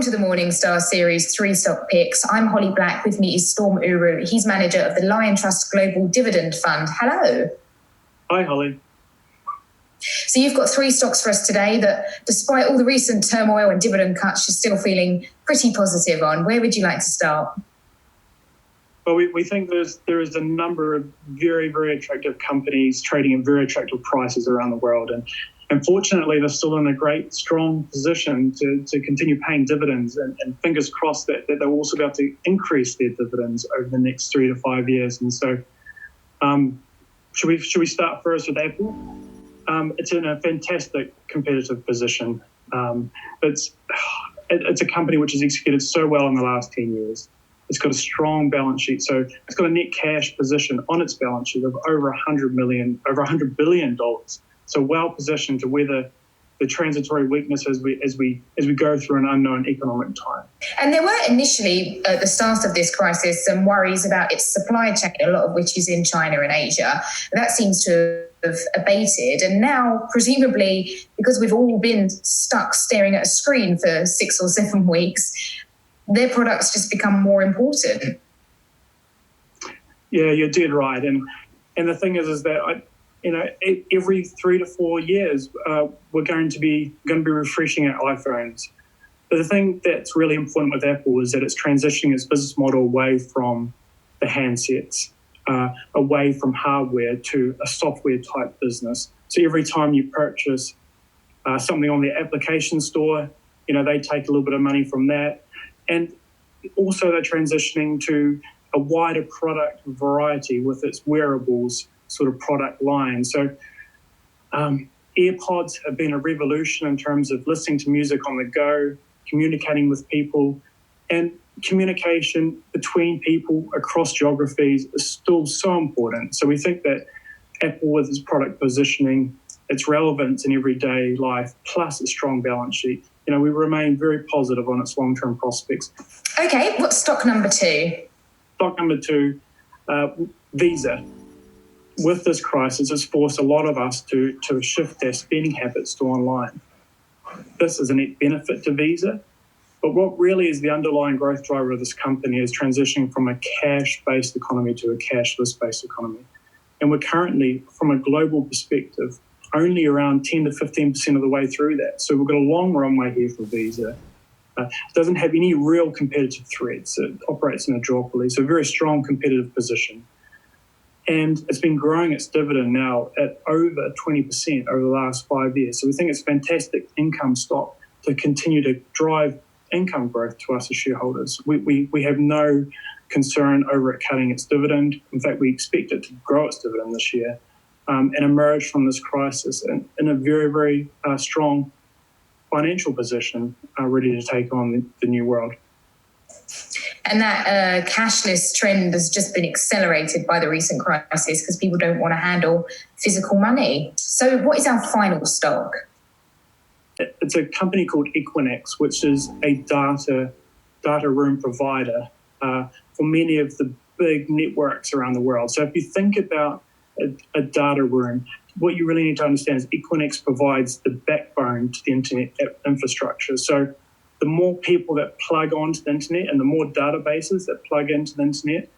Welcome to the Morningstar Series 3 Stock Picks. I'm Holly Black. With me is Storm Uru. He's manager of the Lion Trust Global Dividend Fund. Hello. Hi, Holly. So you've got 3 stocks for us today that, despite all the recent turmoil and dividend cuts, you're still feeling pretty positive on. Where would you like to start? Well, we think there is a number of very, very attractive companies trading at very attractive prices around the world. And fortunately, they're still in a great, strong position to continue paying dividends, and fingers crossed that they'll also be able to increase their dividends over the next 3 to 5 years. And so should we start first with Apple? It's in a fantastic competitive position. It's a company which has executed so well in the last 10 years. It's got a strong balance sheet. So it's got a net cash position on its balance sheet of over $100 billion. So well positioned to weather the transitory weakness as we go through an unknown economic time. And there were initially, at the start of this crisis, some worries about its supply chain, a lot of which is in China and Asia. That seems to have abated. And now, presumably, because we've all been stuck staring at a screen for 6 or 7 weeks, their products just become more important. Yeah, you're dead right. And the thing is that every 3 to 4 years, we're going to be refreshing our iPhones. But the thing that's really important with Apple is that it's transitioning its business model away from the handsets, away from hardware to a software type business. So every time you purchase something on their application store, they take a little bit of money from that. And also they're transitioning to a wider product variety with its wearables sort of product line. So AirPods have been a revolution in terms of listening to music on the go, communicating with people, and communication between people across geographies is still so important. So we think that Apple, with its product positioning, its relevance in everyday life, plus its strong balance sheet, we remain very positive on its long-term prospects. Okay, what's stock number 2? Stock number 2, Visa. With this crisis, it's forced a lot of us to shift their spending habits to online. This is a net benefit to Visa, but what really is the underlying growth driver of this company is transitioning from a cash-based economy to a cashless-based economy. And we're currently, from a global perspective, only around 10 to 15% of the way through that. So we've got a long runway here for Visa. It doesn't have any real competitive threats. It operates in a duopoly, so a very strong competitive position. And it's been growing its dividend now at over 20% over the last 5 years. So we think it's a fantastic income stock to continue to drive income growth to us as shareholders. We have no concern over it cutting its dividend. In fact, we expect it to grow its dividend this year and emerge from this crisis in a very, very strong financial position, ready to take on the new world. And that cashless trend has just been accelerated by the recent crisis because people don't want to handle physical money. So what is our final stock? It's a company called Equinix, which is a data room provider for many of the big networks around the world. So if you think about a data room, what you really need to understand is Equinix provides the backbone to the internet infrastructure. So the more people that plug onto the internet and the more databases that plug into the internet,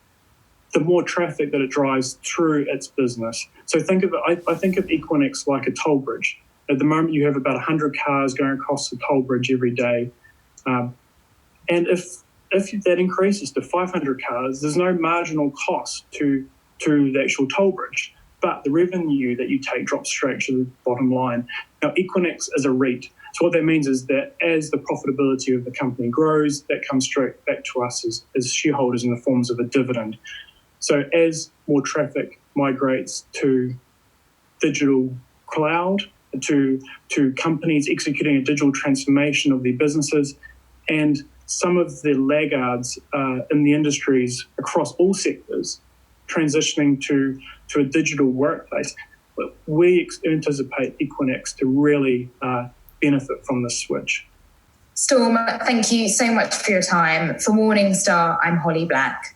the more traffic that it drives through its business. So think of it, I think of Equinix like a toll bridge. At the moment, you have about 100 cars going across the toll bridge every day. And if that increases to 500 cars, there's no marginal cost to the actual toll bridge, but the revenue that you take drops straight to the bottom line. Now, Equinix is a REIT. So what that means is that as the profitability of the company grows, that comes straight back to us as shareholders in the forms of a dividend. So as more traffic migrates to digital cloud, to companies executing a digital transformation of their businesses, and some of the laggards in the industries across all sectors transitioning to a digital workplace, we anticipate Equinix to really benefit from this switch. Storm, thank you so much for your time. For Morningstar, I'm Holly Black.